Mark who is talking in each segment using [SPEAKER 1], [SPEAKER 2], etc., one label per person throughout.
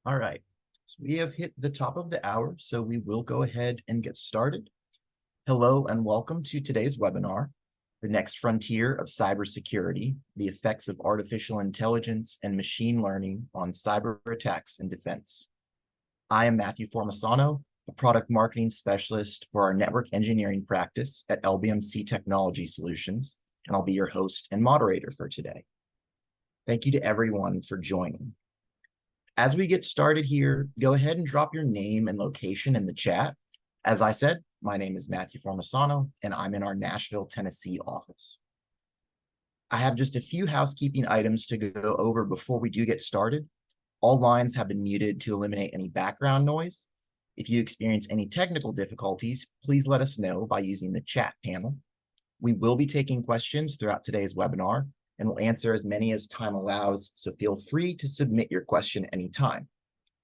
[SPEAKER 1] All right, so we have hit the top of the hour, so we will go ahead and get started. Hello and welcome to today's webinar, The Next Frontier of Cybersecurity, the Effects of Artificial Intelligence and Machine Learning on Cyber Attacks and Defense. I am Matthew Formasano, a product marketing specialist for our network engineering practice at LBMC Technology Solutions, and I'll be your host and moderator for today. Thank you to everyone for joining. As we get started here, go ahead and drop your name and location in the chat. As I said, my name is Matthew Formasano, and I'm in our Nashville, Tennessee office. I have just a few housekeeping items to go over before we do get started. All lines have been muted to eliminate any background noise. If you experience any technical difficulties, please let us know by using the chat panel. We will be taking questions throughout today's webinar, and we'll answer as many as time allows, so feel free to submit your question anytime.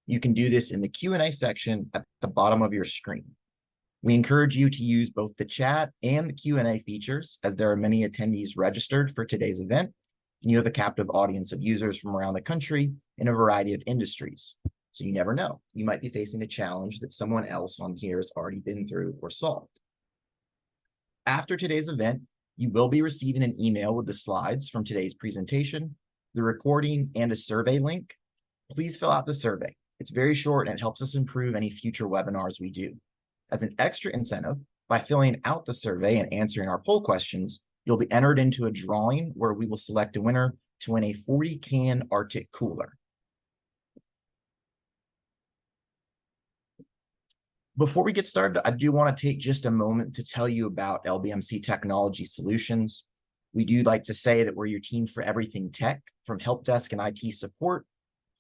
[SPEAKER 1] You can do this in the Q&A section at the bottom of your screen. We encourage you to use both the chat and the Q&A features, as there are many attendees registered for today's event, and you have a captive audience of users from around the country in a variety of industries. So you never know, you might be facing a challenge that someone else on here has already been through or solved. After today's event, you will be receiving an email with the slides from today's presentation, the recording, and a survey link. Please fill out the survey. It's very short and it helps us improve any future webinars we do. As an extra incentive, by filling out the survey and answering our poll questions, you'll be entered into a drawing where we will select a winner to win a 40-can Arctic cooler. Before we get started, I do want to take just a moment to tell you about LBMC Technology Solutions. We do like to say that we're your team for everything tech, from help desk and IT support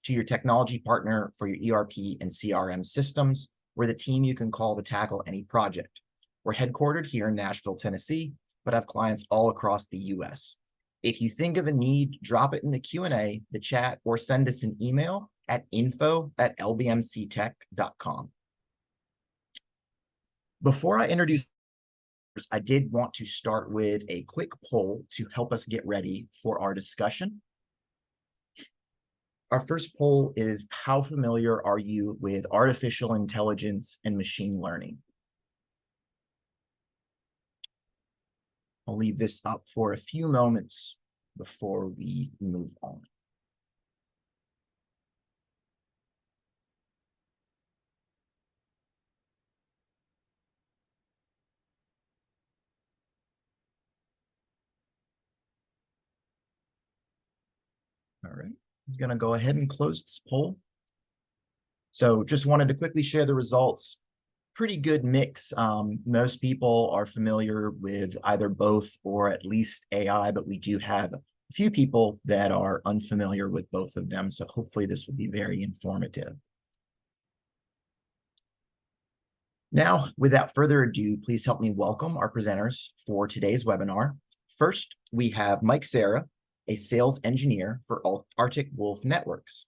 [SPEAKER 1] to your technology partner for your ERP and CRM systems. We're the team you can call to tackle any project. We're headquartered here in Nashville, Tennessee, but have clients all across the US. If you think of a need, drop it in the Q&A, the chat, or send us an email at info@lbmctech.com. Before I introduce, I did want to start with a quick poll to help us get ready for our discussion. Our first poll is, how familiar are you with artificial intelligence and machine learning? I'll leave this up for a few moments before we move on. All right, I'm going to go ahead and close this poll. So just wanted to quickly share the results. Pretty good mix. Most people are familiar with either both or at least AI, but we do have a few people that are unfamiliar with both of them. So hopefully this will be very informative. Now, without further ado, please help me welcome our presenters for today's webinar. First, we have Mike Serra, a sales engineer for Arctic Wolf Networks.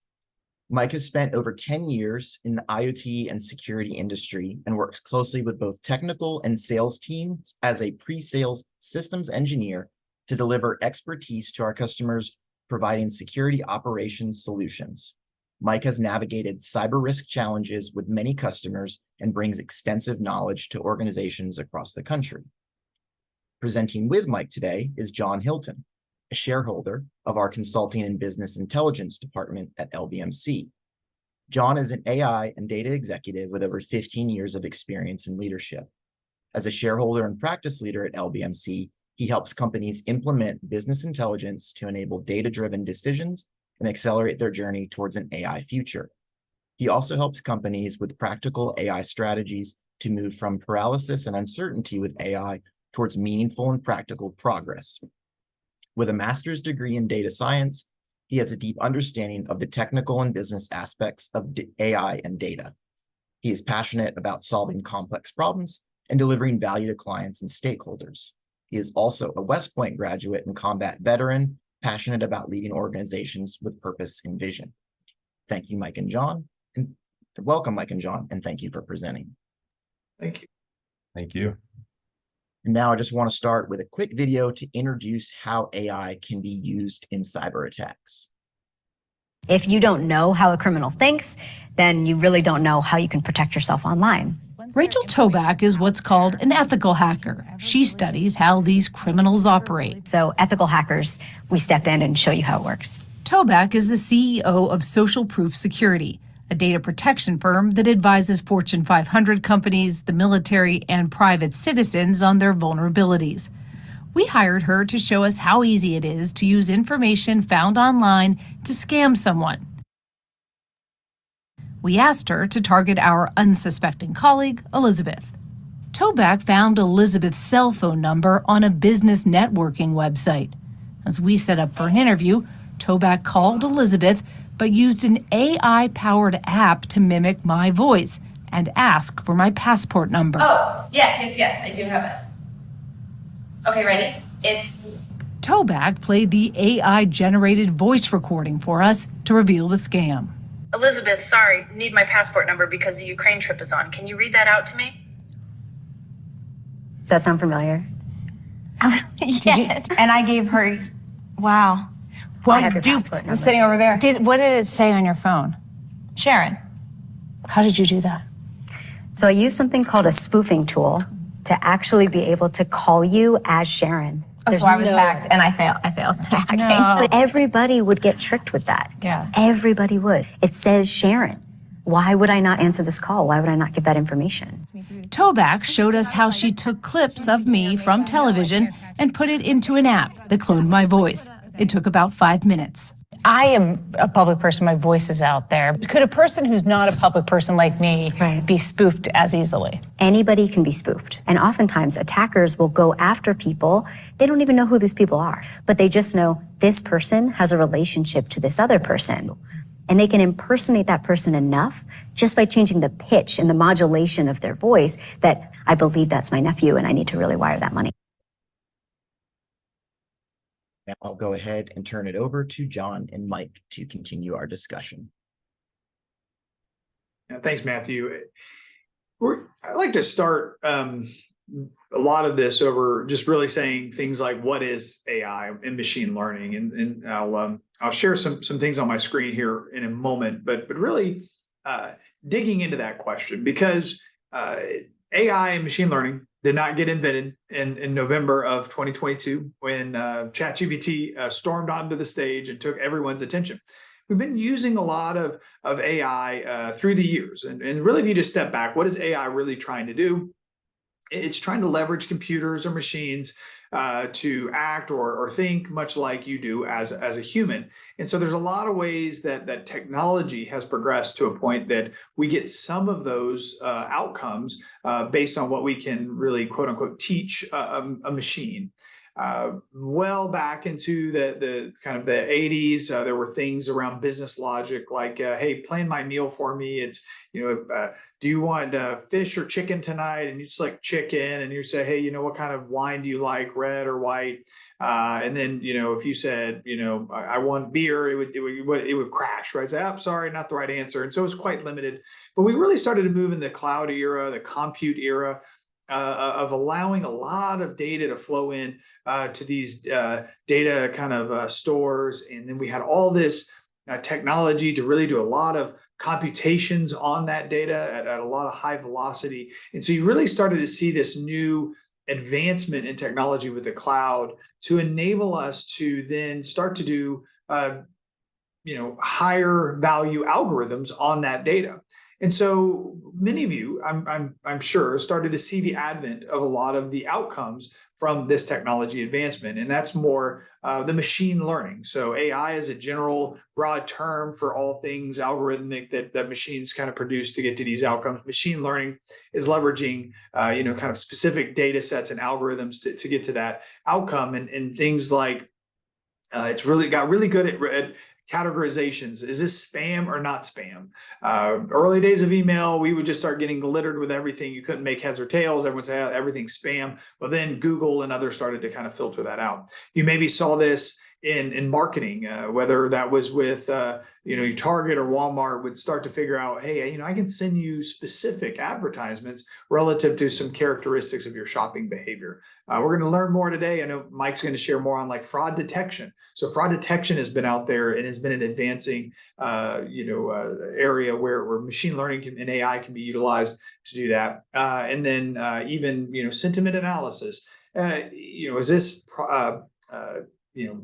[SPEAKER 1] Mike has spent over 10 years in the IoT and security industry and works closely with both technical and sales teams as a pre-sales systems engineer to deliver expertise to our customers, providing security operations solutions. Mike has navigated cyber risk challenges with many customers and brings extensive knowledge to organizations across the country. Presenting with Mike today is John Hilton, a shareholder of our Consulting and Business Intelligence Department at LBMC. John is an AI and data executive with over 15 years of experience in leadership. As a shareholder and practice leader at LBMC, he helps companies implement business intelligence to enable data-driven decisions and accelerate their journey towards an AI future. He also helps companies with practical AI strategies to move from paralysis and uncertainty with AI towards meaningful and practical progress. With a master's degree in data science, he has a deep understanding of the technical and business aspects of AI and data. He is passionate about solving complex problems and delivering value to clients and stakeholders. He is also a West Point graduate and combat veteran, passionate about leading organizations with purpose and vision. Thank you, Mike and John, and welcome, Mike and John, and thank you for presenting.
[SPEAKER 2] Thank you.
[SPEAKER 3] Thank you.
[SPEAKER 1] And now I just want to start with a quick video to introduce how AI can be used in cyber attacks.
[SPEAKER 2] If you don't know how a criminal thinks, then you really don't know how you can protect yourself online.
[SPEAKER 3] Rachel Toback is what's called an ethical hacker. She studies how these criminals operate.
[SPEAKER 2] So ethical hackers, we step in and show you how it works.
[SPEAKER 3] Toback is the CEO of Social Proof Security, a data protection firm that advises Fortune 500 companies, the military, and private citizens on their vulnerabilities. We hired her to show us how easy it is to use information found online to scam someone. We asked her to target our unsuspecting colleague, Elizabeth. Toback found Elizabeth's cell phone number on a business networking website. As we set up for an interview, Toback called Elizabeth, but used an AI-powered app to mimic my voice and ask for my passport number.
[SPEAKER 4] Oh, yes, I do have it. Okay, ready?
[SPEAKER 3] Toback played the AI-generated voice recording for us to reveal the scam.
[SPEAKER 4] Elizabeth, sorry, need my passport number because the Ukraine trip is on. Can you read that out to me?
[SPEAKER 2] Does that sound familiar?
[SPEAKER 4] Yes. And I gave her, wow.
[SPEAKER 2] I have your passport number.
[SPEAKER 4] Was sitting over there.
[SPEAKER 5] What did it say on your phone?
[SPEAKER 4] Sharon.
[SPEAKER 5] How did you do that?
[SPEAKER 2] So I use something called a spoofing tool to actually be able to call you as Sharon.
[SPEAKER 4] Oh, so I was hacked and I failed.
[SPEAKER 2] But everybody would get tricked with that.
[SPEAKER 5] Yeah.
[SPEAKER 2] Everybody would. It says Sharon. Why would I not answer this call? Why would I not give that information?
[SPEAKER 3] Toback showed us how she took clips of me from television and put it into an app that cloned my voice. It took about 5 minutes.
[SPEAKER 5] I am a public person. My voice is out there. Could a person who's not a public person like me be spoofed as easily?
[SPEAKER 2] Anybody can be spoofed. And oftentimes attackers will go after people. They don't even know who these people are, but they just know this person has a relationship to this other person. And they can impersonate that person enough just by changing the pitch and the modulation of their voice that I believe that's my nephew and I need to really wire that money.
[SPEAKER 1] Now I'll go ahead and turn it over to John and Mike to continue our discussion.
[SPEAKER 6] Yeah, thanks, Matthew. I'd like to start a lot of this over just really saying things like what is AI and machine learning, and I'll share some things on my screen here in a moment, but really digging into that question, because AI and machine learning did not get invented in November of 2022 when ChatGPT stormed onto the stage and took everyone's attention. We've been using a lot of AI through the years. And really, if you just step back, what is AI really trying to do? It's trying to leverage computers or machines to act or think much like you do as a human. And so there's a lot of ways that technology has progressed to a point that we get some of those outcomes based on what we can really, quote unquote, teach a machine. Well back into the kind of the 80s, there were things around business logic like, hey, plan my meal for me. It's, do you want fish or chicken tonight? And you select chicken and you say, hey, what kind of wine do you like, red or white? And then, if you said, I want beer, it would crash, right? Say, I'm sorry, not the right answer. And so it was quite limited. But we really started to move in the cloud era, the compute era, of allowing a lot of data to flow in to these data kind of stores. And then we had all this technology to really do a lot of computations on that data at a lot of high velocity. And so you really started to see this new advancement in technology with the cloud to enable us to then start to do higher value algorithms on that data. And so many of you, I'm sure, started to see the advent of a lot of the outcomes from this technology advancement, and that's more the machine learning. So AI is a general, broad term for all things algorithmic that machines kind of produce to get to these outcomes. Machine learning is leveraging, kind of specific data sets and algorithms to get to that outcome, and things like it's really got really good at categorizations. Is this spam or not spam? Early days of email, we would just start getting littered with everything. You couldn't make heads or tails. Everyone said everything's spam. But then Google and others started to kind of filter that out. You maybe saw this in marketing, whether that was with your Target or Walmart would start to figure out, hey, I can send you specific advertisements relative to some characteristics of your shopping behavior. We're going to learn more today. I know Mike's going to share more on like fraud detection. So fraud detection has been out there and has been an advancing area where machine learning and AI can be utilized to do that. And then even sentiment analysis. Is this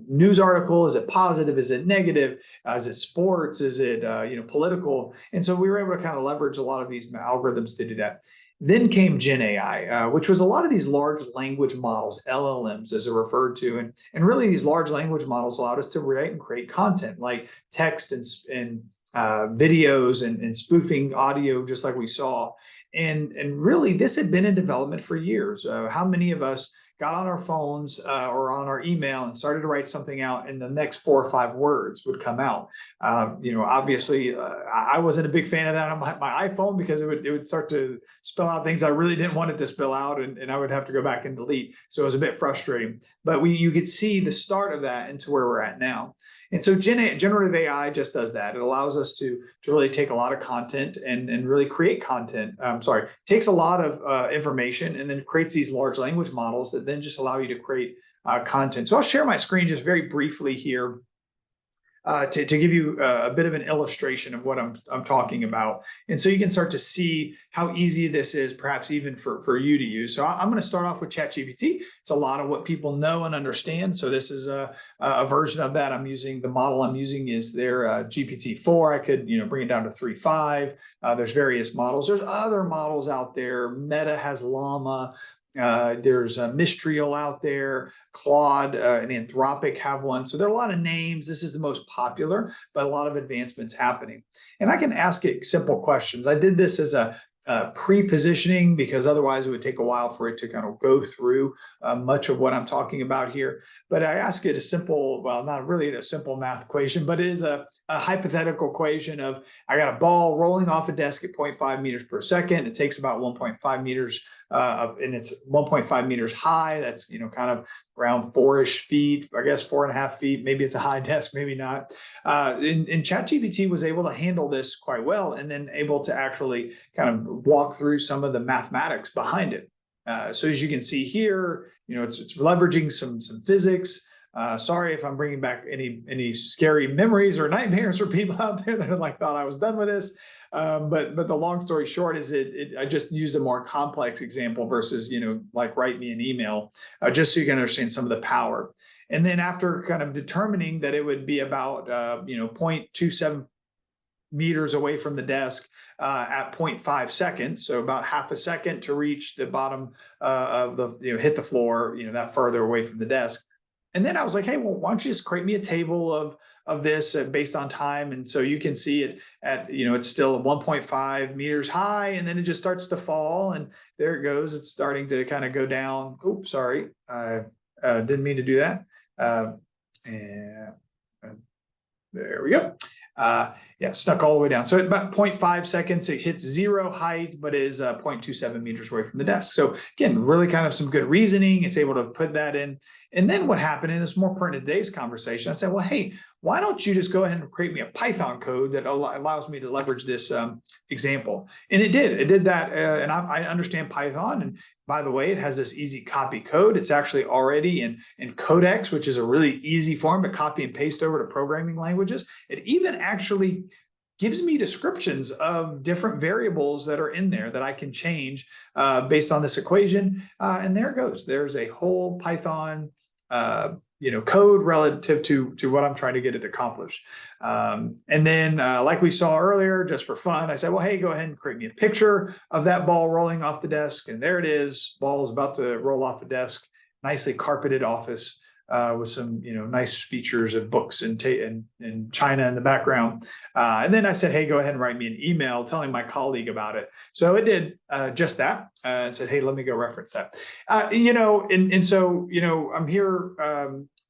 [SPEAKER 6] news article, is it positive, is it negative, is it sports, is it political? And so we were able to kind of leverage a lot of these algorithms to do that. Then came Gen AI, which was a lot of these large language models, LLMs as they're referred to. And really these large language models allowed us to write and create content like text and videos and spoofing audio, just like we saw. And really this had been in development for years. How many of us got on our phones or on our email and started to write something out, and the next 4 or 5 words would come out? Obviously, I wasn't a big fan of that on my iPhone because it would start to spell out things I really didn't want it to spell out, and I would have to go back and delete. So it was a bit frustrating. But you could see the start of that into where we're at now. And so generative AI just does that. It allows us to really take a lot of content and really create content. Takes a lot of information and then creates these large language models that then just allow you to create content. So I'll share my screen just very briefly here to give you a bit of an illustration of what I'm talking about. And so you can start to see how easy this is, perhaps even for you to use. So I'm going to start off with ChatGPT. It's a lot of what people know and understand. So this is a version of that. The model I'm using is their GPT-4. I could bring it down to 3.5. There's various models. There's other models out there. Meta has Llama. There's a Mistral out there, Claude and Anthropic have one. So there are a lot of names. This is the most popular, but a lot of advancements happening. And I can ask it simple questions. I did this as a pre-positioning because otherwise it would take a while for it to kind of go through much of what I'm talking about here. But I ask it a simple, well, not really a simple math equation, but it is a hypothetical equation of I got a ball rolling off a desk at 0.5 meters per second. It takes about 1.5 meters and it's 1.5 meters high. That's, kind of around 4-ish feet, I guess 4.5 feet. Maybe it's a high desk, maybe not. And ChatGPT was able to handle this quite well and then able to actually kind of walk through some of the mathematics behind it. So as you can see here, it's leveraging some physics. Sorry if I'm bringing back any scary memories or nightmares for people out there that have thought I was done with this. But the long story short is I just used a more complex example versus, write me an email, just so you can understand some of the power. And then after kind of determining that it would be about, 0.27 meters away from the desk at 0.5 seconds, so about half a second to reach the bottom of the, hit the floor, that further away from the desk. And then I was like, hey, well, why don't you just create me a table of this based on time? And so you can see it at, it's still 1.5 meters high, and then it just starts to fall, and there it goes. It's starting to kind of go down. Oops, sorry, I didn't mean to do that. And there we go. Stuck all the way down. So at about 0.5 seconds, it hits 0 height, but is 0.27 meters away from the desk. So again, really kind of some good reasoning. It's able to put that in. And then what happened, and it's more pertinent to today's conversation, I said, well, hey, why don't you just go ahead and create me a Python code that allows me to leverage this example? And it did. It did that. And I understand Python. And by the way, it has this easy copy code. It's actually already in Codex, which is a really easy form to copy and paste over to programming languages. It even actually gives me descriptions of different variables that are in there that I can change based on this equation. And there it goes. There's a whole Python code relative to what I'm trying to get it accomplished. And then like we saw earlier, just for fun, I said, well, hey, go ahead and create me a picture of that ball rolling off the desk. And there it is. Ball is about to roll off the desk, nicely carpeted office with some, nice features of books and China in the background. And then I said, hey, go ahead and write me an email telling my colleague about it. So it did just that and said, hey, let me go reference that. So, I'm here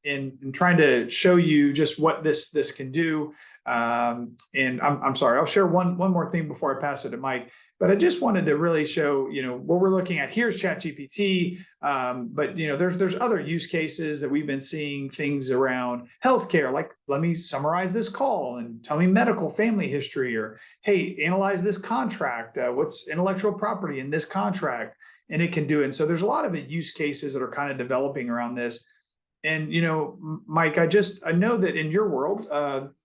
[SPEAKER 6] in trying to show you just what this can do. And I'm sorry, I'll share one more thing before I pass it to Mike. But I just wanted to really show, what we're looking at here is ChatGPT, but there's other use cases that we've been seeing, things around healthcare, like let me summarize this call and tell me medical family history, or hey, analyze this contract, what's intellectual property in this contract, and it can do it. And so there's a lot of use cases that are kind of developing around this. And Mike, I know that in your world,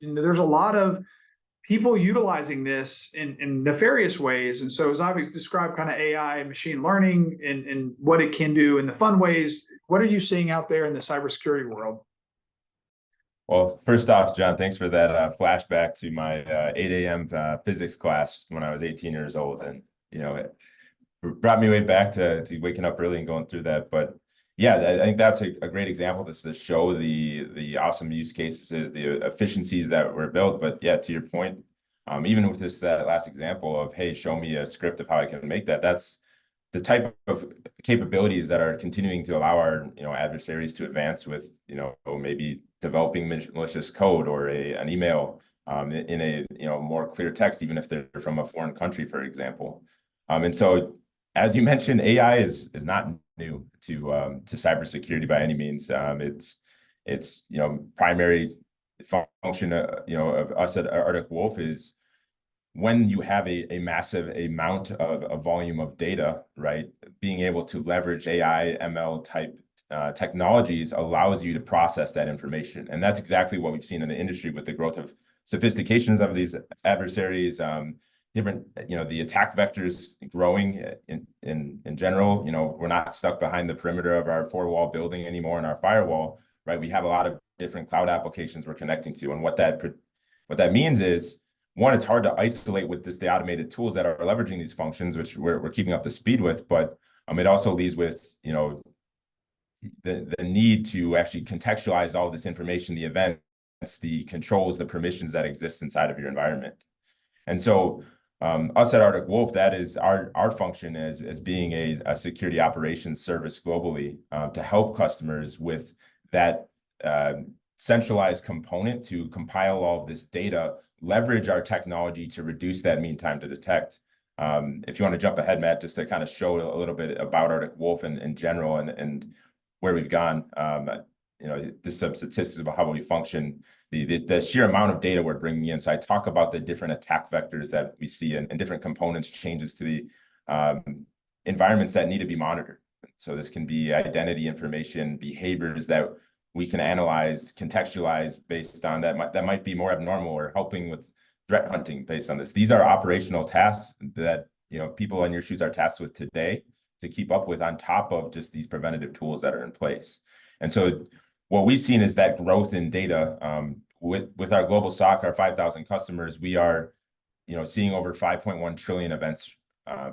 [SPEAKER 6] there's a lot of people utilizing this in nefarious ways. And so as I've described kind of AI and machine learning and what it can do in the fun ways, what are you seeing out there in the cybersecurity world?
[SPEAKER 7] Well, first off, John, thanks for that flashback to my 8 a.m. Physics class when I was 18 years old. And, it brought me way back to waking up early and going through that. But yeah, I think that's a great example just to show the awesome use cases, the efficiencies that were built. But yeah, to your point, even with that last example of, hey, show me a script of how I can make that, that's the type of capabilities that are continuing to allow our adversaries to advance with maybe developing malicious code or an email in a more clear text, even if they're from a foreign country, for example. And so, as you mentioned, AI is not new to cybersecurity by any means. Its primary function of us at Arctic Wolf is when you have a massive amount of a volume of data, right? Being able to leverage AI, ML type technologies allows you to process that information. And that's exactly what we've seen in the industry with the growth of sophistications of these adversaries, different, the attack vectors growing in general. We're not stuck behind the perimeter of our four-wall building anymore in our firewall, right? We have a lot of different cloud applications we're connecting to. And what that means is, one, it's hard to isolate with the automated tools that are leveraging these functions, which we're keeping up to speed with, but it also leads with, the need to actually contextualize all of this information, the events, the controls, the permissions that exist inside of your environment. And so us at Arctic Wolf, that is our function as being a security operations service globally to help customers with that centralized component to compile all of this data, leverage our technology to reduce that mean time to detect. If you want to jump ahead, Matt, just to kind of show a little bit about Arctic Wolf in general and where we've gone, just some statistics about how we function, the sheer amount of data we're bringing in. So I talk about the different attack vectors that we see and different components, changes to the environments that need to be monitored. So this can be identity information, behaviors that we can analyze, contextualize based on that might be more abnormal, or helping with threat hunting based on this. These are operational tasks that people in your shoes are tasked with today to keep up with, on top of just these preventative tools that are in place. And so what we've seen is that growth in data with our global SOC, our 5,000 customers, we are seeing over 5.1 trillion events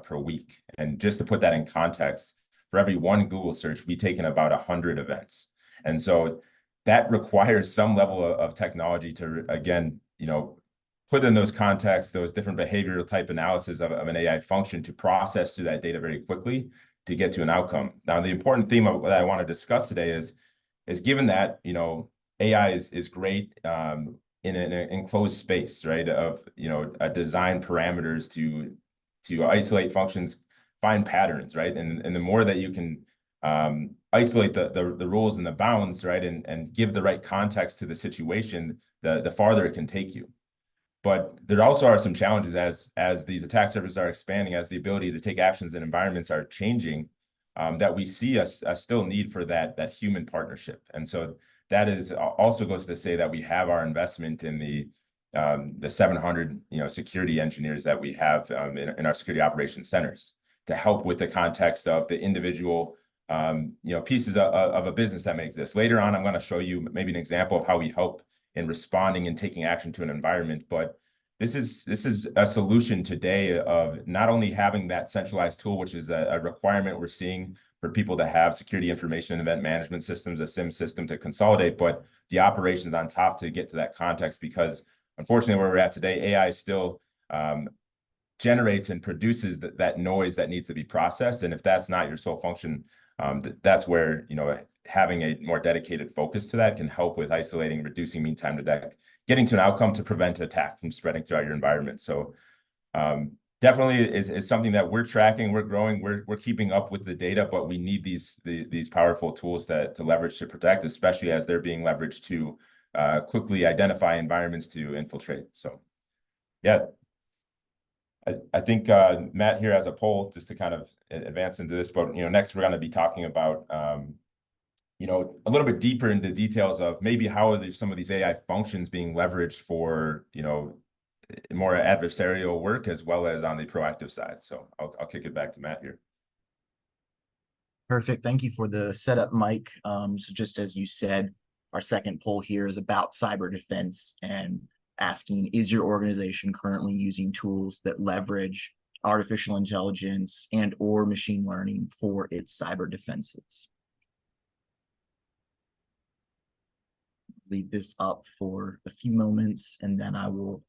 [SPEAKER 7] per week. And just to put that in context, for every one Google search, we take in about 100 events. And so that requires some level of technology to, again, put in those contexts, those different behavioral type analysis of an AI function to process through that data very quickly to get to an outcome. Now, the important theme of what I want to discuss today is given that, AI is great in an enclosed space, right? Of, a design parameters to isolate functions, find patterns, right? And the more that you can isolate the rules and the bounds, right, and give the right context to the situation, the farther it can take you. But there also are some challenges as these attack surfaces are expanding, as the ability to take actions in environments are changing, that we see a still need for that human partnership. And so that is also goes to say that we have our investment in the 700 security engineers that we have in our security operations centers to help with the context of the individual pieces of a business that may exist. Later on, I'm going to show you maybe an example of how we help in responding and taking action to an environment. But this is a solution today of not only having that centralized tool, which is a requirement we're seeing for people to have security information and event management systems, a SIM system to consolidate, but the operations on top to get to that context. Because unfortunately, where we're at today, AI still generates and produces that noise that needs to be processed. And if that's not your sole function, that's where having a more dedicated focus to that can help with isolating, reducing mean time to detect, getting to an outcome to prevent attack from spreading throughout your environment. So definitely is something that we're tracking, we're growing, we're keeping up with the data, but we need these powerful tools to leverage to protect, especially as they're being leveraged to quickly identify environments to infiltrate. So yeah, I think Matt here has a poll just to kind of advance into this, but next we're going to be talking about a little bit deeper into details of maybe how are some of these AI functions being leveraged for more adversarial work as well as on the proactive side. So I'll kick it back to Matt here.
[SPEAKER 1] Perfect. Thank you for the setup, Mike. So just as you said, our second poll here is about cyber defense and asking, is your organization currently using tools that leverage artificial intelligence and or machine learning for its cyber defenses? Leave this up for a few moments, and then I'll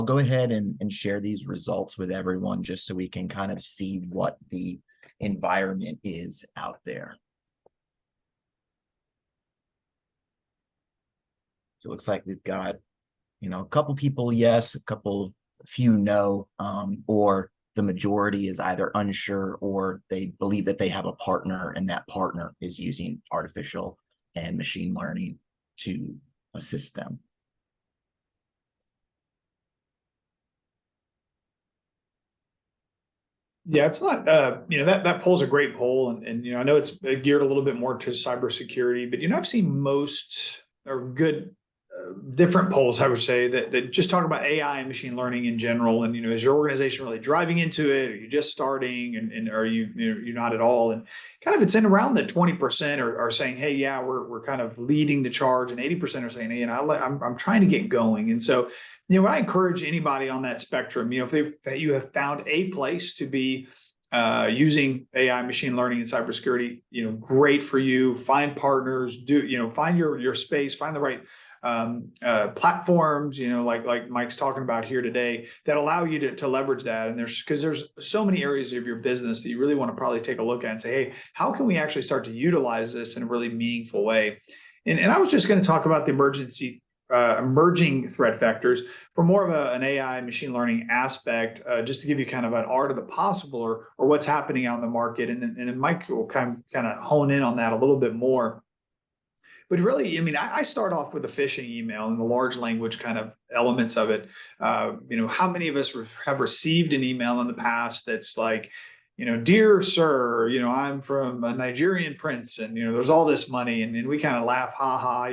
[SPEAKER 1] go ahead and share these results with everyone just so we can kind of see what the environment is out there. So it looks like we've got, a couple people yes, a few no, or the majority is either unsure or they believe that they have a partner and that partner is using artificial and machine learning to assist them.
[SPEAKER 6] Yeah, it's not, that poll's a great poll. And I know it's geared a little bit more to cybersecurity, but, I've seen most or good different polls, I would say, that just talk about AI and machine learning in general. And, is your organization really driving into it? Are you just starting? And are you're not at all? And kind of it's in around the 20% are saying, hey, yeah, we're kind of leading the charge. And 80% are saying, hey, I'm trying to get going. And so, what I encourage anybody on that spectrum, if you have found a place to be using AI, machine learning, and cybersecurity, great for you. Find partners, find your space, find the right platforms, like Mike's talking about here today, that allow you to leverage that. And there's so many areas of your business that you really want to probably take a look at and say, hey, how can we actually start to utilize this in a really meaningful way? And I was just going to talk about the emerging threat vectors for more of an AI machine learning aspect, just to give you kind of an art of the possible or what's happening out in the market. And then Mike will kind of hone in on that a little bit more. But really, I start off with a phishing email and the large language kind of elements of it. How many of us have received an email in the past that's like, dear sir, I'm from a Nigerian prince, and there's all this money, and we kind of laugh, ha ha.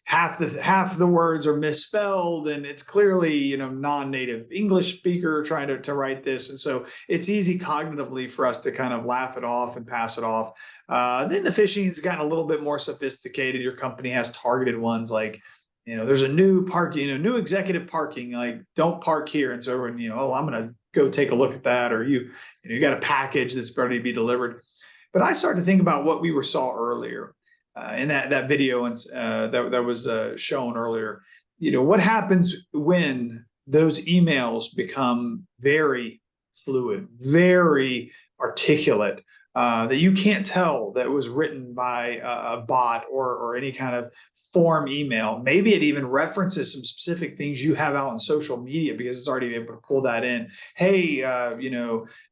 [SPEAKER 6] Half the words are misspelled, and it's clearly non-native English speaker trying to write this, and so it's easy cognitively for us to kind of laugh it off and pass it off. Then the phishing has gotten a little bit more sophisticated. Your company has targeted ones like, there's a new parking, new executive parking, like don't park here, and so everyone, I'm going to go take a look at that, or you got a package that's ready to be delivered. But I started to think about what we saw earlier in that video and that was shown earlier. What happens when those emails become very fluid, very articulate, that you can't tell that was written by a bot or any kind of form email. Maybe it even references some specific things you have out on social media because it's already able to pull that in. Hey,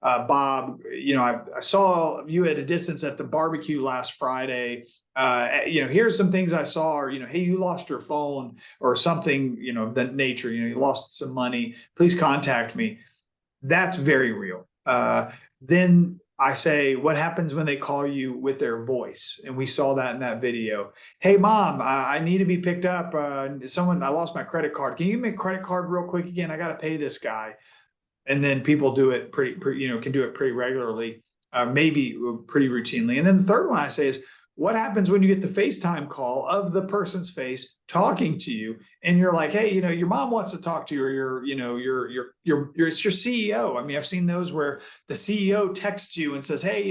[SPEAKER 6] Bob, I saw you at a distance at the barbecue last Friday. Here's some things I saw, or, hey, you lost your phone or something, that nature, you lost some money, please contact me. That's very real. Then I say, what happens when they call you with their voice? And we saw that in that video. Hey, mom, I need to be picked up. I lost my credit card. Can you give me a credit card real quick again? I got to pay this guy. And then people do it can do it pretty regularly, maybe pretty routinely. And then the third one I say is, what happens when you get the FaceTime call of the person's face talking to you, and you're like, hey, your mom wants to talk to you, or it's your CEO. I've seen those where the CEO texts you and says, hey,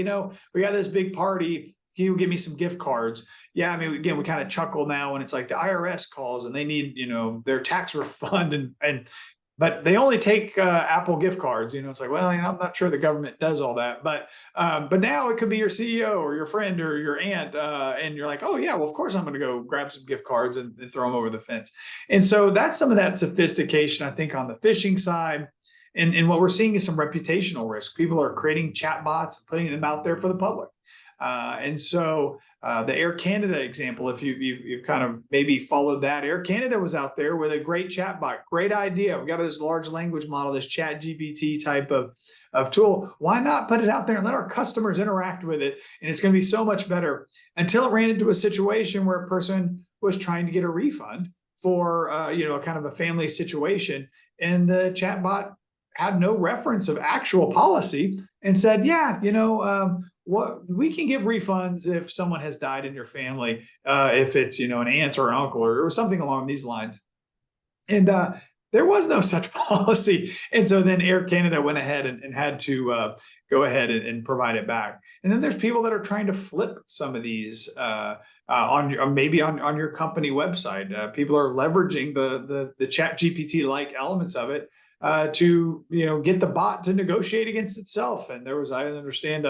[SPEAKER 6] we got this big party. Can you give me some gift cards? Yeah, again, we kind of chuckle now when it's like the IRS calls and they need, their tax refund but they only take Apple gift cards. It's like, well, I'm not sure the government does all that, but now it could be your CEO or your friend or your aunt, and you're like, oh yeah, well of course I'm going to go grab some gift cards and throw them over the fence. And so that's some of that sophistication, I think, on the phishing side. And what we're seeing is some reputational risk. People are creating chatbots, putting them out there for the public. And so the Air Canada example, if you've kind of maybe followed that, Air Canada was out there with a great chatbot, great idea. We got this large language model, this chat GPT type of tool. Why not put it out there and let our customers interact with it? And it's going to be so much better, until it ran into a situation where a person was trying to get a refund for a kind of a family situation. And the chatbot had no reference of actual policy and said, yeah, what we can give refunds if someone has died in your family, if it's an aunt or an uncle or something along these lines. And there was no such policy. And so then Air Canada went ahead and had to go ahead and provide it back. And then there's people that are trying to flip some of these on your company website. People are leveraging the chat GPT like elements of it to get the bot to negotiate against itself. And there was, I understand,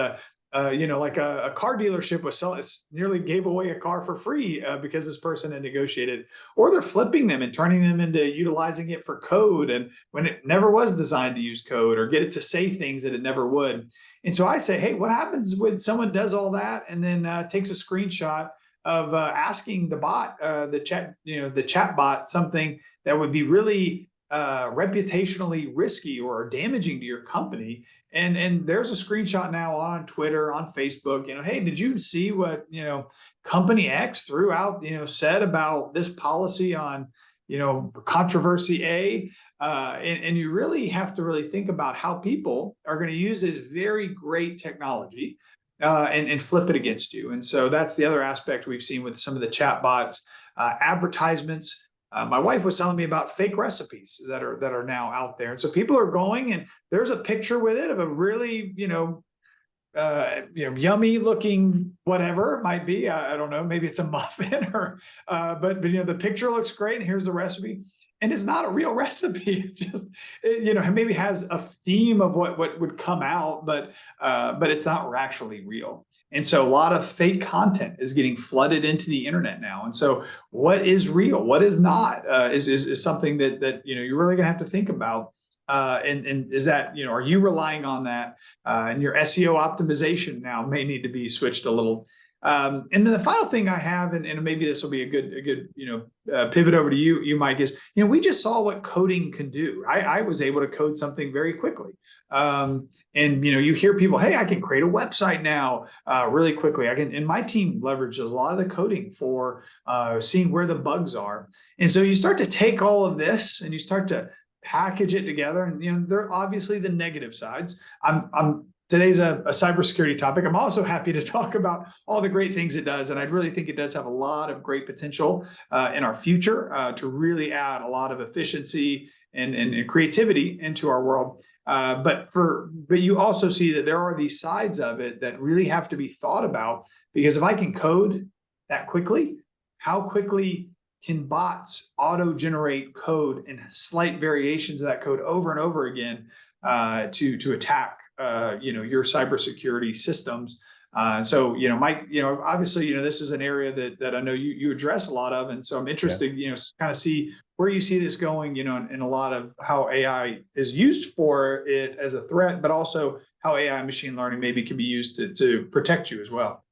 [SPEAKER 6] like a car dealership was nearly gave away a car for free because this person had negotiated, or they're flipping them and turning them into utilizing it for code, and when it never was designed to use code, or get it to say things that it never would. And so I say, hey, what happens when someone does all that and then takes a screenshot of asking the bot, the chat bot, something that would be really reputationally risky or damaging to your company? And there's a screenshot now on Twitter, on Facebook, hey, did you see what, company X threw out, said about this policy on, controversy A? And you really have to really think about how people are going to use this very great technology and flip it against you. And so that's the other aspect we've seen with some of the chat bots, advertisements. My wife was telling me about fake recipes that are now out there. And so people are going, and there's a picture with it of a really, yummy looking whatever it might be. I don't know, maybe it's a muffin but the picture looks great, and here's the recipe. And it's not a real recipe. It's just, it maybe has a theme of what would come out, but it's not actually real. And so a lot of fake content is getting flooded into the internet now. And so what is real, what is not, is something that you're really gonna have to think about. And is that, are you relying on that? And your SEO optimization now may need to be switched a little. And then the final thing I have, and maybe this will be a good pivot over to you, Mike, is we just saw what coding can do. I was able to code something very quickly, and you hear people, hey, I can create a website now really quickly. And my team leverages a lot of the coding for seeing where the bugs are. And so you start to take all of this and you start to package it together, and there are obviously the negative sides. Today's a cybersecurity topic. I'm also happy to talk about all the great things it does. And I really think it does have a lot of great potential in our future to really add a lot of efficiency and creativity into our world. But you also see that there are these sides of it that really have to be thought about, because if I can code that quickly, how quickly can bots auto-generate code and slight variations of that code over and over again to attack your cybersecurity systems? So Mike, obviously this is an area that I know you address a lot of, and so I'm interested, kind of see where you see this going, in a lot of how AI is used for it as a threat, but also how AI and machine learning maybe can be used to protect you as well.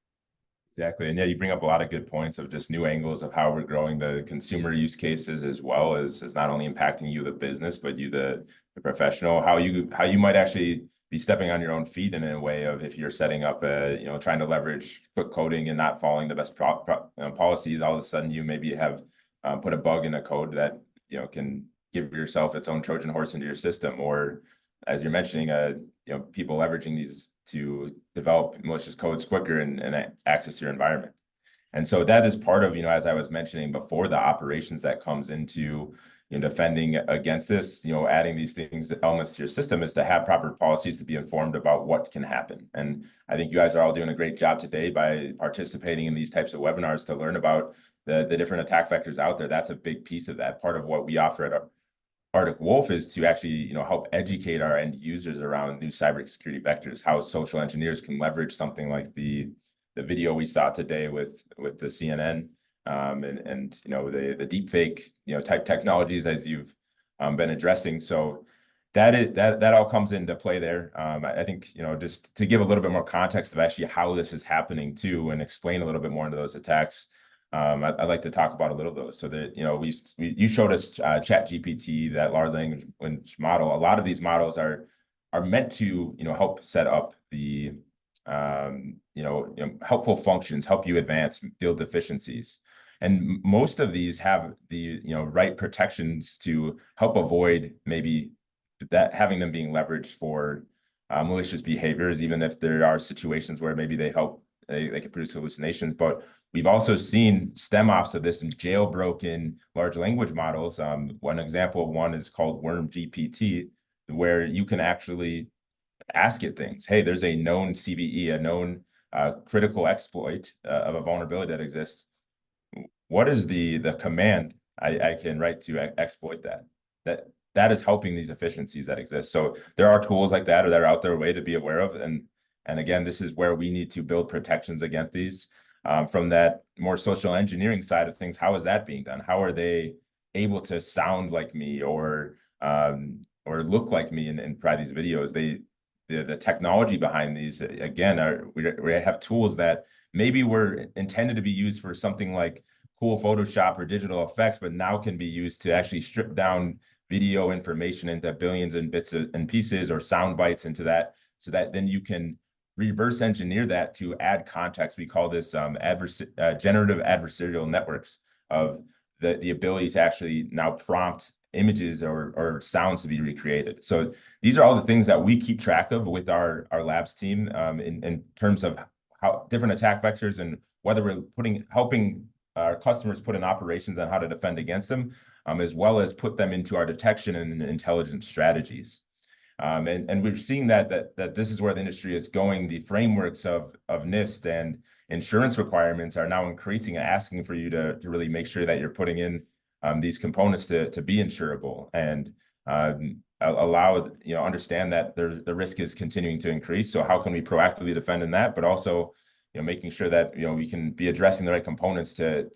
[SPEAKER 7] Exactly. And yeah, you bring up a lot of good points of just new angles of how we're growing the consumer use cases, as well as not only impacting you, the business, but you, the professional, how you might actually be stepping on your own feet in a way of, if you're setting up trying to leverage quick coding and not following the best policies, all of a sudden you maybe have put a bug in a code that, can give yourself its own Trojan horse into your system. Or as you're mentioning, people leveraging these to develop malicious codes quicker and access your environment. And so that is part of, as I was mentioning before, the operations that comes into defending against this, adding these things, elements to your system, is to have proper policies to be informed about what can happen. And I think you guys are all doing a great job today by participating in these types of webinars to learn about the different attack vectors out there. That's a big piece of that. Part of what we offer at Arctic Wolf is to actually, help educate our end users around new cybersecurity vectors, how social engineers can leverage something like the video we saw today with the CNN, and the deep fake type technologies, as you've been addressing. So that all comes into play there. I think, just to give a little bit more context of actually how this is happening too, and explain a little bit more into those attacks. I'd like to talk about a little of those. So that, you showed us Chat GPT, that large language model. A lot of these models are meant to, help set up the helpful functions, help you advance, build efficiencies. And most of these have the right protections to help avoid maybe that having them being leveraged for malicious behaviors, even if there are situations where maybe they can produce hallucinations. But we've also seen stem ops of this in jailbroken large language models. One example of one is called Worm GPT, where you can actually ask it things. Hey, there's a known CVE, a known critical exploit of a vulnerability that exists. What is the command I can write to exploit that? That is helping these efficiencies that exist. So there are tools like that are out there, a way to be aware of. And again, this is where we need to build protections against these. From that more social engineering side of things, how is that being done? How are they able to sound like me or look like me and provide these videos? The technology behind these, again, we have tools that maybe were intended to be used for something like cool Photoshop or digital effects, but now can be used to actually strip down video information into billions and bits and pieces or sound bites into that, so that then you can reverse engineer that to add context. We call this generative adversarial networks, of the ability to actually now prompt images or sounds to be recreated. So these are all the things that we keep track of with our labs team in terms of how different attack vectors and whether we're helping our customers put in operations on how to defend against them, as well as put them into our detection and intelligence strategies. And we're seeing that this is where the industry is going. The frameworks of NIST and insurance requirements are now increasing and asking for you to really make sure that you're putting in these components to be insurable, and understand that the risk is continuing to increase. So how can we proactively defend in that, but also making sure that we can be addressing the right components to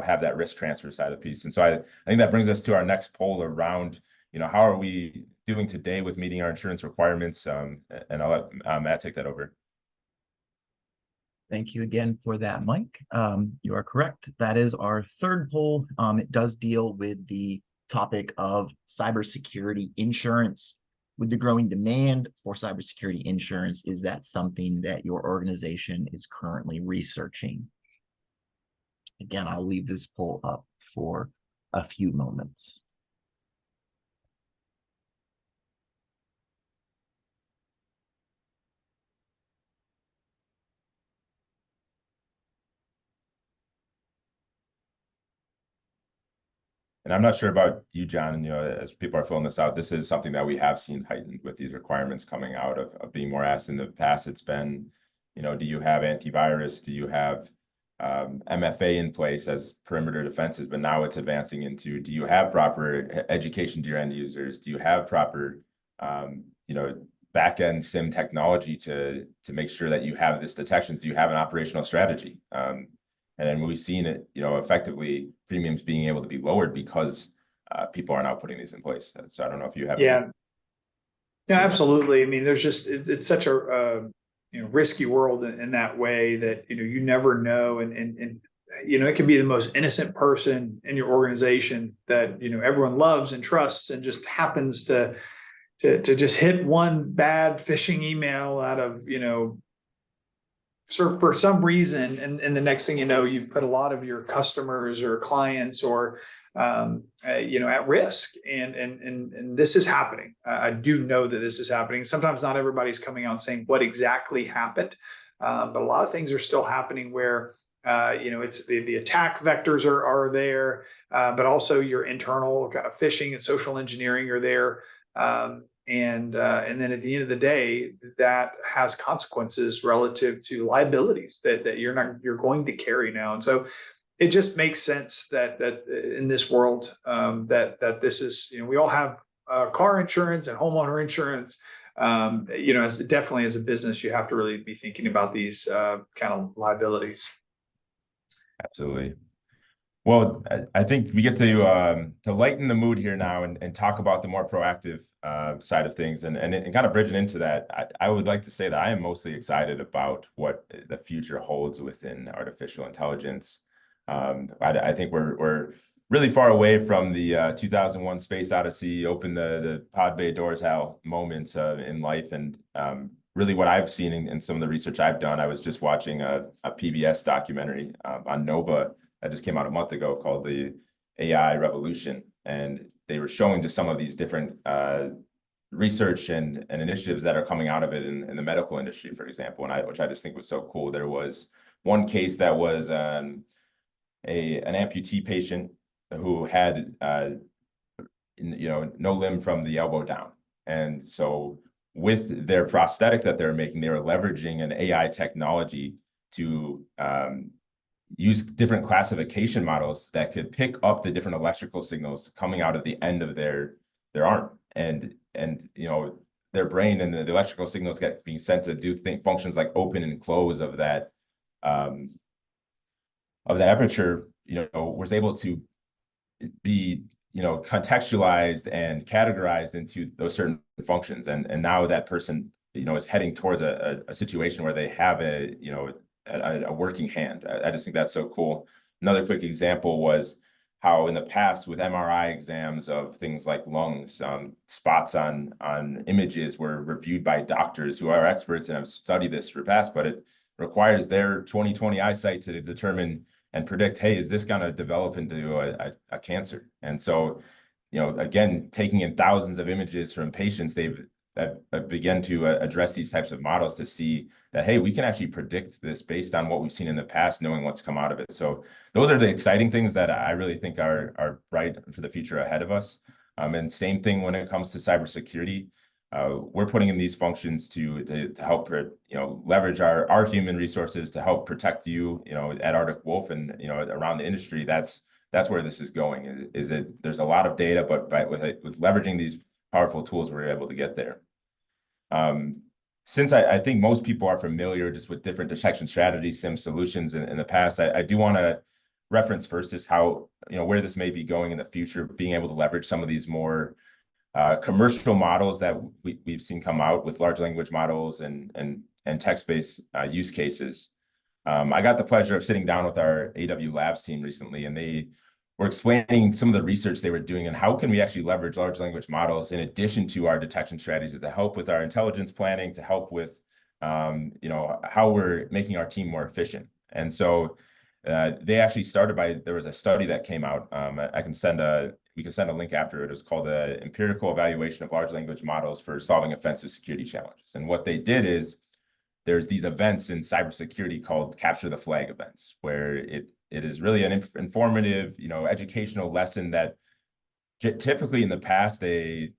[SPEAKER 7] have that risk transfer side of the piece. And so I think that brings us to our next poll around how are we doing today with meeting our insurance requirements, and I'll let Matt take that over.
[SPEAKER 1] Thank you again for that, Mike. You are correct. That is our third poll. It does deal with the topic of cybersecurity insurance. With the growing demand for cybersecurity insurance, is that something that your organization is currently researching? Again, I'll leave this poll up for a few moments.
[SPEAKER 7] And I'm not sure about you, John, as people are filling this out, this is something that we have seen heightened with these requirements coming out of being more asked. In the past, it's been, do you have antivirus? Do you have MFA in place as perimeter defenses? But now it's advancing into, do you have proper education to your end users? Do you have proper, back-end SIM technology to make sure that you have this detections? Do you have an operational strategy? And then we've seen it, effectively premiums being able to be lowered because people are now putting these in place. So I don't know if you have.
[SPEAKER 6] Yeah, absolutely. I mean, there's just, it's such a, risky world in that way that, you never know. And it can be the most innocent person in your organization that, everyone loves and trusts, and just happens to just hit one bad phishing email out of, for some reason, and the next thing you know, you've put a lot of your customers or clients or at risk. And this is happening. I do know that this is happening. Sometimes not everybody's coming out saying what exactly happened, but a lot of things are still happening where it's the attack vectors are there, but also your internal kind of phishing and social engineering are there. And then at the end of the day, that has consequences relative to liabilities that you're going to carry now. And so it just makes sense that in this world, that this is, we all have car insurance and homeowner insurance. Definitely as a business, you have to really be thinking about these kind of liabilities.
[SPEAKER 7] Absolutely. Well, I think we get to lighten the mood here now and talk about the more proactive side of things and kind of bridging into that. I would like to say that I am mostly excited about what the future holds within artificial intelligence. I think we're really far away from the 2001 Space Odyssey, open the pod bay doors hell moments in life. And really what I've seen in some of the research I've done, I was just watching a PBS documentary on Nova that just came out a month ago called the AI Revolution. And they were showing just some of these different research and initiatives that are coming out of it in the medical industry, for example, which I just think was so cool. There was one case that was an amputee patient who had no limb from the elbow down. And so with their prosthetic that they're making, they were leveraging an AI technology to use different classification models that could pick up the different electrical signals coming out of the end of their arm, and their brain and the electrical signals get being sent to do functions like open and close of that aperture, was able to be contextualized and categorized into those certain functions, and now that person is heading towards a situation where they have a working hand. I just think that's so cool. Another quick example was how in the past with MRI exams of things like lungs, spots on images were reviewed by doctors who are experts and have studied this for past, but it requires their 20/20 eyesight to determine and predict, hey, is this going to develop into a cancer? And so, again, taking in thousands of images from patients, they've begun to address these types of models to see that, hey, we can actually predict this based on what we've seen in the past, knowing what's come out of it. So those are the exciting things that I really think are bright for the future ahead of us. And same thing when it comes to cybersecurity. We're putting in these functions to help leverage our human resources to help protect you, at Arctic Wolf and around the industry. That's where this is going. There's a lot of data, but with leveraging these powerful tools, we're able to get there. Since I think most people are familiar just with different detection strategies, SIM solutions in the past, I do want to reference first just how, where this may be going in the future, being able to leverage some of these more commercial models that we've seen come out with large language models and text-based use cases. I got the pleasure of sitting down with our AW Labs team recently, and they were explaining some of the research they were doing and how can we actually leverage large language models in addition to our detection strategies to help with our intelligence planning, to help with how we're making our team more efficient. And so they actually started there was a study that came out. We can send a link after it. It was called the Empirical Evaluation of Large Language Models for Solving Offensive Security Challenges. And what they did is there's these events in cybersecurity called capture the flag events, where it is really an informative, educational lesson that typically in the past a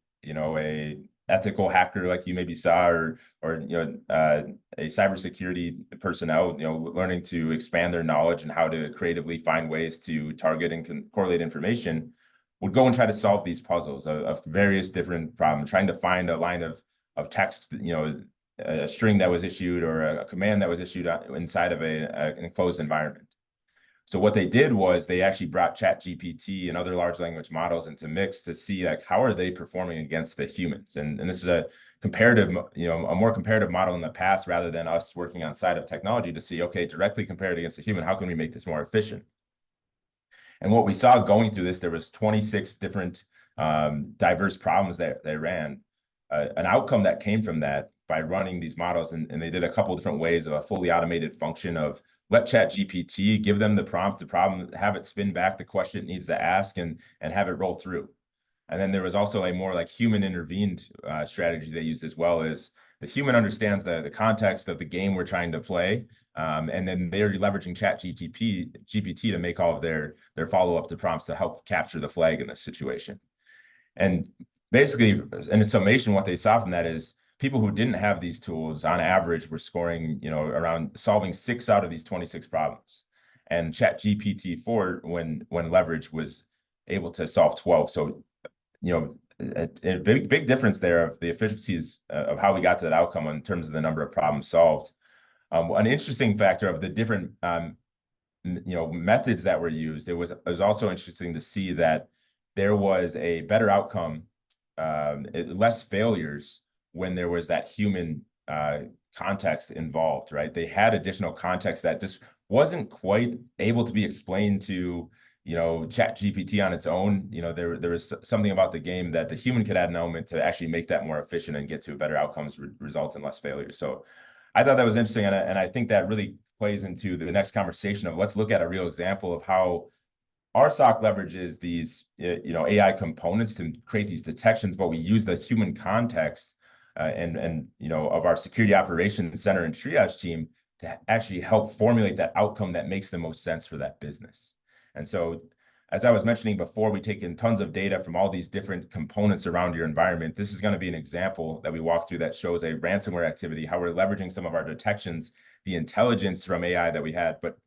[SPEAKER 7] ethical hacker like you maybe saw or a cybersecurity personnel, learning to expand their knowledge and how to creatively find ways to target and correlate information, would go and try to solve these puzzles of various different problems, trying to find a line of text, a string that was issued or a command that was issued inside of an enclosed environment. So what they did was they actually brought ChatGPT and other large language models into mix to see how are they performing against the humans. And this is a comparative, a more comparative model in the past rather than us working on side of technology to see, okay, directly compared against the human, how can we make this more efficient? And what we saw going through this, there was 26 different diverse problems that they ran. An outcome that came from that by running these models, and they did a couple different ways of a fully automated function of let ChatGPT give them the prompt, the problem, have it spin back the question it needs to ask and have it roll through. And then there was also a more like human intervened strategy they used as well, is the human understands the context of the game we're trying to play. And then they're leveraging GPT to make all of their follow-up to prompts to help capture the flag in this situation. And basically, in summation, what they saw from that is people who didn't have these tools on average were scoring, around solving 6 out of these 26 problems. And ChatGPT-4, when leveraged, was able to solve 12. So, a big difference there of the efficiencies of how we got to that outcome in terms of the number of problems solved. An interesting factor of the different methods that were used, it was also interesting to see that there was a better outcome, less failures when there was that human context involved, right? They had additional context that just wasn't quite able to be explained to, Chat GPT on its own. There was something about the game that the human could add an element to actually make that more efficient and get to better outcomes, result in less failures. So I thought that was interesting. And I think that really plays into the next conversation of let's look at a real example of how our SOC leverages these, AI components to create these detections, but we use the human context and of our security operations center and triage team to actually help formulate that outcome that makes the most sense for that business. And so, as I was mentioning before, we take in tons of data from all these different components around your environment. This is going to be an example that we walk through that shows a ransomware activity, how we're leveraging some of our detections, the intelligence from AI that we had, but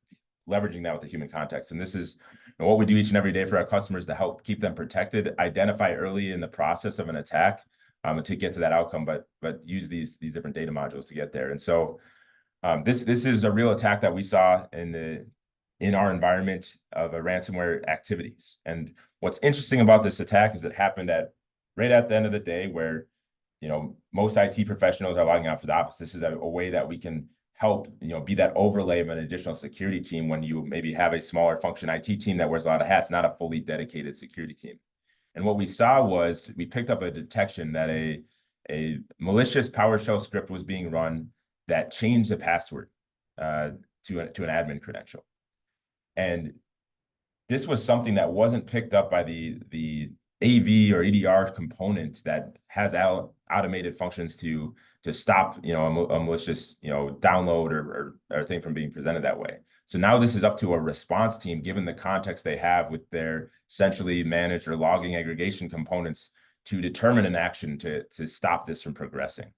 [SPEAKER 7] leveraging that with the human context. And this is what we do each and every day for our customers to help keep them protected, identify early in the process of an attack to get to that outcome, but use these different data modules to get there. And so this is a real attack that we saw in our environment of a ransomware activities. And what's interesting about this attack is it happened right at the end of the day where most IT professionals are logging out for the office. This is a way that we can help be that overlay of an additional security team when you maybe have a smaller function IT team that wears a lot of hats, not a fully dedicated security team. And what we saw was we picked up a detection that a malicious PowerShell script was being run that changed the password to an admin credential. And this was something that wasn't picked up by the AV or EDR component that has automated functions to stop a malicious download or thing from being presented that way. So now this is up to a response team, given the context they have with their centrally managed or logging aggregation components, to determine an action to stop this from progressing.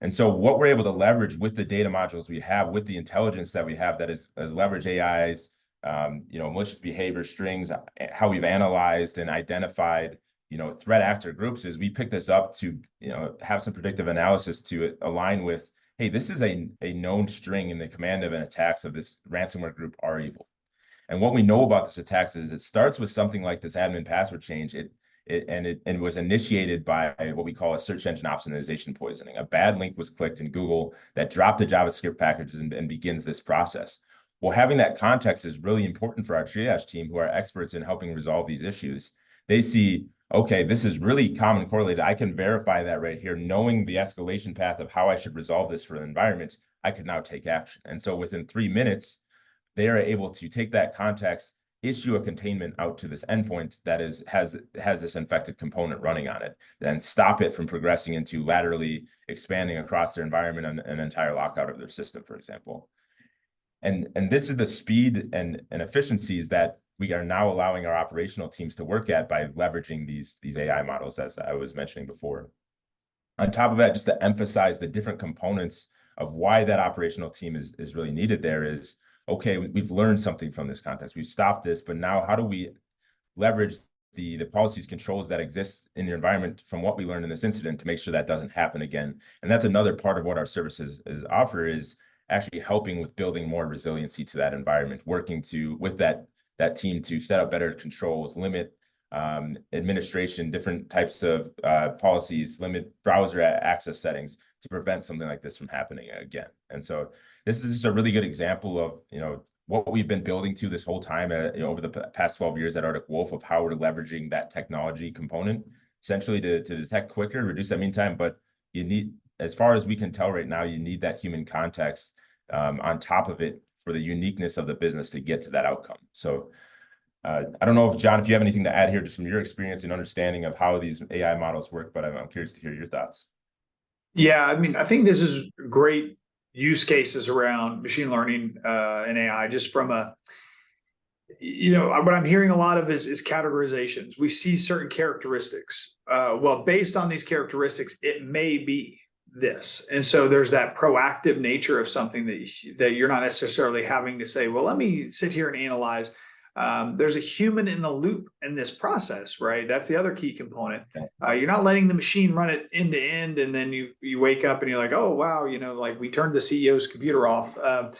[SPEAKER 7] And so what we're able to leverage with the data modules we have, with the intelligence that we have that is leverage AIs, malicious behavior strings, how we've analyzed and identified, threat actor groups, is we pick this up to, have some predictive analysis to align with, hey, this is a known string in the command of an attacks of this ransomware group are evil. And what we know about this attacks is it starts with something like this admin password change. It was initiated by what we call a search engine optimization poisoning. A bad link was clicked in Google that dropped a JavaScript package and begins this process. Well, having that context is really important for our triage team, who are experts in helping resolve these issues. They see, okay, this is really common correlated. I can verify that right here. Knowing the escalation path of how I should resolve this for the environment, I can now take action. And so within 3 minutes, they are able to take that context, issue a containment out to this endpoint that has this infected component running on it, then stop it from progressing into laterally expanding across their environment and an entire lockout of their system, for example. And this is the speed and efficiencies that we are now allowing our operational teams to work at by leveraging these AI models, as I was mentioning before. On top of that, just to emphasize the different components of why that operational team is really needed there is, okay, we've learned something from this context. We've stopped this, but now how do we leverage the policies, controls that exist in your environment from what we learned in this incident to make sure that doesn't happen again? And that's another part of what our services offer, is actually helping with building more resiliency to that environment, working with that team to set up better controls, limit administration, different types of policies, limit browser access settings to prevent something like this from happening again. And so this is just a really good example of what we've been building to this whole time over the past 12 years at Arctic Wolf, of how we're leveraging that technology component essentially to detect quicker, reduce that mean time. But you need, as far as we can tell right now, you need that human context on top of it for the uniqueness of the business to get to that outcome. So I don't know if, John, if you have anything to add here, just from your experience and understanding of how these AI models work, but I'm curious to hear your thoughts.
[SPEAKER 6] Yeah, I mean, I think this is great use cases around machine learning and AI, just from what I'm hearing a lot of is categorizations. We see certain characteristics. Well, based on these characteristics, it may be this. And so there's that proactive nature of something that you're not necessarily having to say, well, let me sit here and analyze there's a human in the loop in this process, right? That's the other key component. You're not letting the machine run it end to end, and then you wake up and you're like, oh wow, like we turned the CEO's computer off, the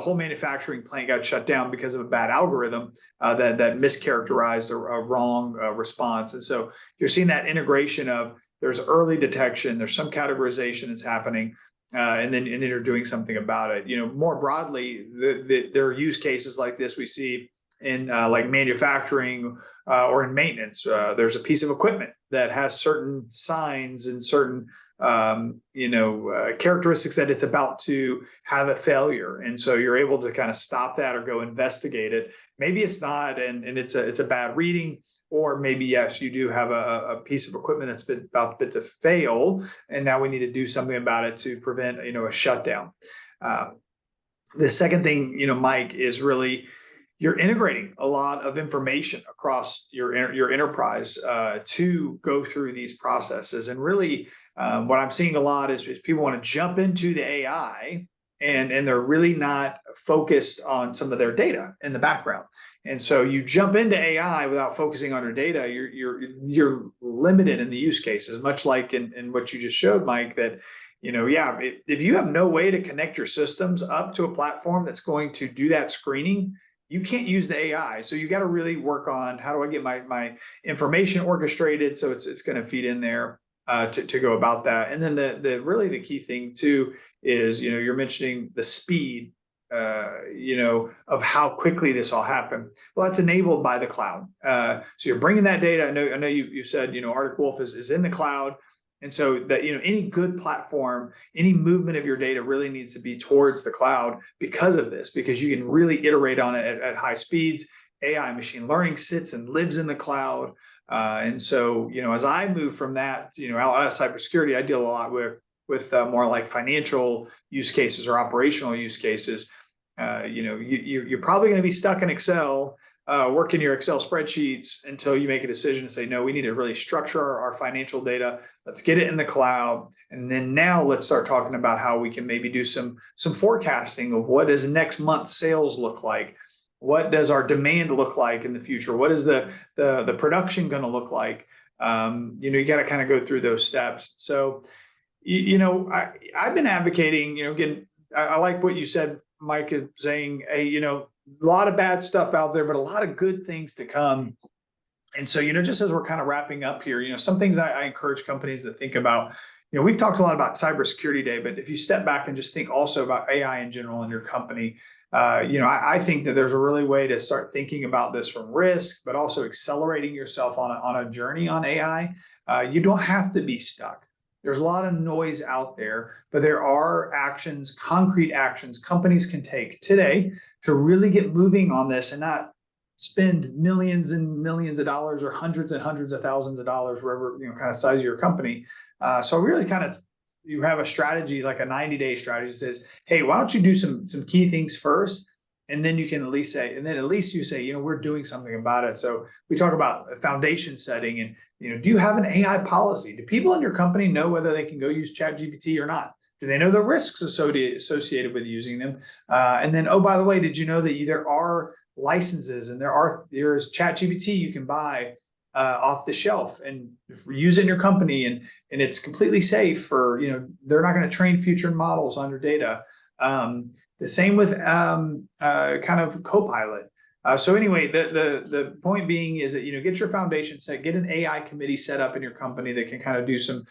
[SPEAKER 6] whole manufacturing plant got shut down because of a bad algorithm that mischaracterized a wrong response. And so you're seeing that integration of there's early detection, there's some categorization that's happening, and then you're doing something about it. More broadly, there are use cases like this we see in like manufacturing or in maintenance. There's a piece of equipment that has certain signs and certain characteristics that it's about to have a failure, and so you're able to kind of stop that or go investigate it. Maybe it's not, and it's a bad reading, or maybe yes, you do have a piece of equipment that's about to fail, and now we need to do something about it to prevent a shutdown. The second thing, Mike, is really you're integrating a lot of information across your enterprise to go through these processes. And really, what I'm seeing a lot is people want to jump into the AI, and they're really not focused on some of their data in the background. And so you jump into AI without focusing on your data, you're limited in the use cases, much like in what you just showed, Mike, that if you have no way to connect your systems up to a platform that's going to do that screening, you can't use the AI. So you got to really work on how do I get my information orchestrated so it's going to feed in there to go about that. And then the key thing too is you're mentioning the speed of how quickly this all happened. Well, that's enabled by the cloud. So you're bringing that data. I know you said Arctic Wolf is in the cloud. And so that any good platform, any movement of your data really needs to be towards the cloud because of this, because you can really iterate on it at high speeds. AI machine learning sits and lives in the cloud. And so, as I move from that, out of cybersecurity, I deal a lot with more like financial use cases or operational use cases. You're probably going to be stuck in Excel, working your Excel spreadsheets until you make a decision to say, no, we need to really structure our financial data. Let's get it in the cloud. And then now let's start talking about how we can maybe do some forecasting of what does next month's sales look like? What does our demand look like in the future? What is the production going to look like? You got to kind of go through those steps. So, I've been advocating, again, I like what you said, Mike, is saying, hey, a lot of bad stuff out there, but a lot of good things to come. And so, just as we're kind of wrapping up here, some things I encourage companies to think about. We've talked a lot about cybersecurity today, but if you step back and just think also about AI in general in your company, I think that there's a really way to start thinking about this from risk, but also accelerating yourself on a journey on AI. You don't have to be stuck. There's a lot of noise out there, but there are actions, concrete actions companies can take today to really get moving on this and not spend millions and millions of dollars or hundreds and hundreds of thousands of dollars, wherever, kind of size of your company. So really kind of, you have a strategy, like a 90-day strategy that says, hey, why don't you do some key things first? And then you can at least say, you say, we're doing something about it. So we talk about a foundation setting and, do you have an AI policy? Do people in your company know whether they can go use ChatGPT or not? Do they know the risks associated with using them? And then, oh, by the way, did you know that there are licenses and there's ChatGPT you can buy off the shelf and use it in your company, and it's completely safe for, they're not going to train future models on your data. The same with kind of Copilot. So anyway, the point being is that, get your foundation set, get an AI committee set up in your company that can kind of do some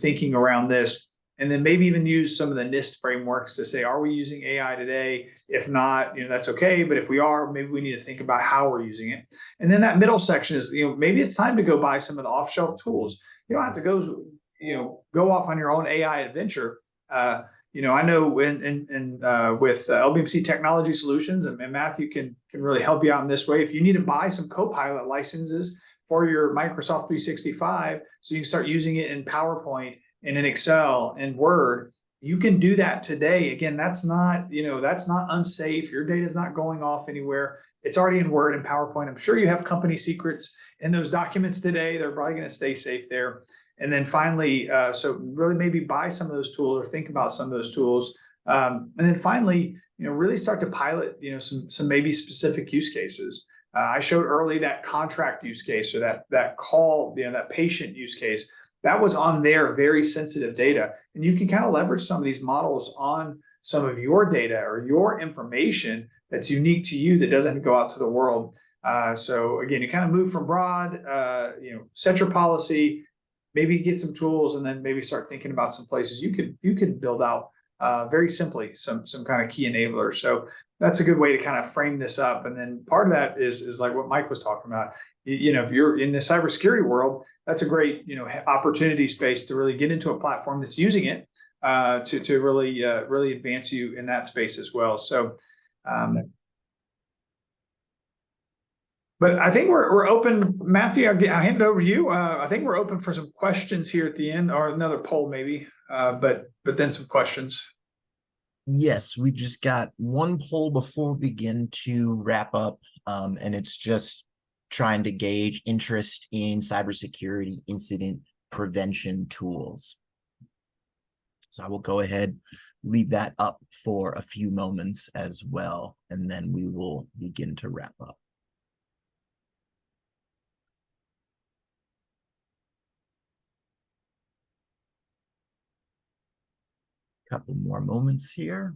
[SPEAKER 6] thinking around this. And then maybe even use some of the NIST frameworks to say, are we using AI today? If not, that's okay. But if we are, maybe we need to think about how we're using it. And then that middle section is, maybe it's time to go buy some of the off-shelf tools. You don't have to go off on your own AI adventure. I know with LBMC Technology Solutions, and Matthew can really help you out in this way. If you need to buy some Copilot licenses for your Microsoft 365, so you can start using it in PowerPoint and in Excel and Word, you can do that today. Again, that's not unsafe. Your data is not going off anywhere. It's already in Word and PowerPoint. I'm sure you have company secrets in those documents today. They're probably going to stay safe there. And then finally, so really maybe buy some of those tools or think about some of those tools. And then finally, really start to pilot, some maybe specific use cases. I showed early that contract use case, or that call, that patient use case that was on their very sensitive data, and you can kind of leverage some of these models on some of your data or your information that's unique to you that doesn't go out to the world. So again, you kind of move from broad, set your policy, maybe get some tools, and then maybe start thinking about some places you could build out very simply some kind of key enablers. So that's a good way to kind of frame this up. And then part of that is like what Mike was talking about. If you're in the cybersecurity world, that's a great opportunity space to really get into a platform that's using it to really advance you in that space as well. So. But I think we're open. Matthew, I'll hand it over to you. I think we're open for some questions here at the end, or another poll maybe, but then some questions.
[SPEAKER 1] Yes, we've just got one poll before we begin to wrap up, and it's just trying to gauge interest in cybersecurity incident prevention tools. So I will go ahead, leave that up for a few moments as well, and then we will begin to wrap up. Couple more moments here.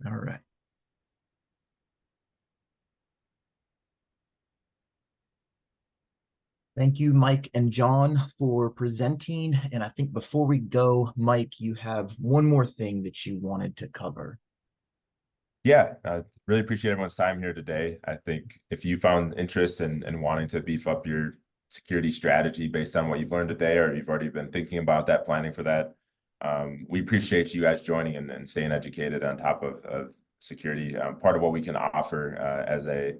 [SPEAKER 1] All right. Thank you, Mike and John, for presenting. And I think before we go, Mike, you have one more thing that you wanted to cover.
[SPEAKER 7] Yeah, I really appreciate everyone's time here today. I think if you found interest in wanting to beef up your security strategy based on what you've learned today, or you've already been thinking about that, planning for that, we appreciate you guys joining and staying educated on top of security. Part of what we can offer as a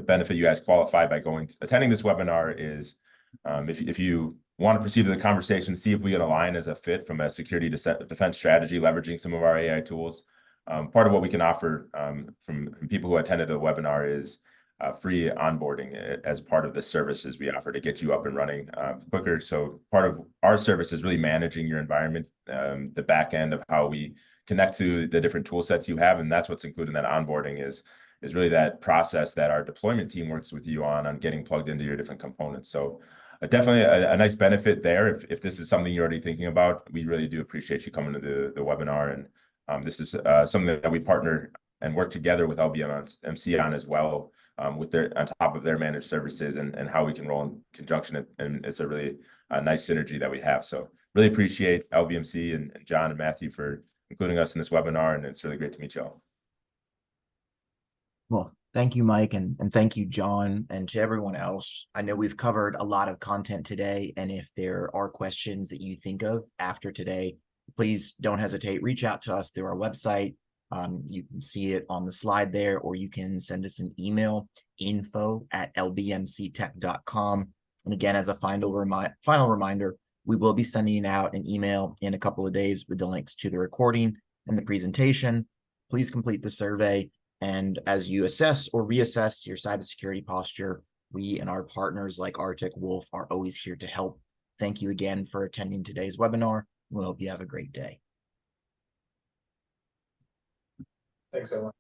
[SPEAKER 7] benefit, you guys qualify by attending this webinar, is if you want to proceed with the conversation, see if we can align as a fit from a security defense strategy, leveraging some of our AI tools. Part of what we can offer from people who attended the webinar is free onboarding as part of the services we offer to get you up and running quicker. So part of our service is really managing your environment, the back end of how we connect to the different tool sets you have. And that's what's included in that onboarding is really that process that our deployment team works with you on getting plugged into your different components. So definitely a nice benefit there. If this is something you're already thinking about, we really do appreciate you coming to the webinar. And this is something that we partner and work together with LBMC on as well, with on top of their managed services and how we can roll in conjunction. And it's a really nice synergy that we have. So really appreciate LBMC and John and Matthew for including us in this webinar. And it's really great to meet you all.
[SPEAKER 1] Well, thank you, Mike, and thank you, John, and to everyone else. I know we've covered a lot of content today, and if there are questions that you think of after today, please don't hesitate. Reach out to us through our website. You can see it on the slide there, or you can send us an email, info@lbmctech.com. And again, as a final reminder, we will be sending out an email in a couple of days with the links to the recording and the presentation. Please complete the survey. And as you assess or reassess your cybersecurity posture, we and our partners like Arctic Wolf are always here to help. Thank you again for attending today's webinar. We hope you have a great day.
[SPEAKER 6] Thanks, everyone.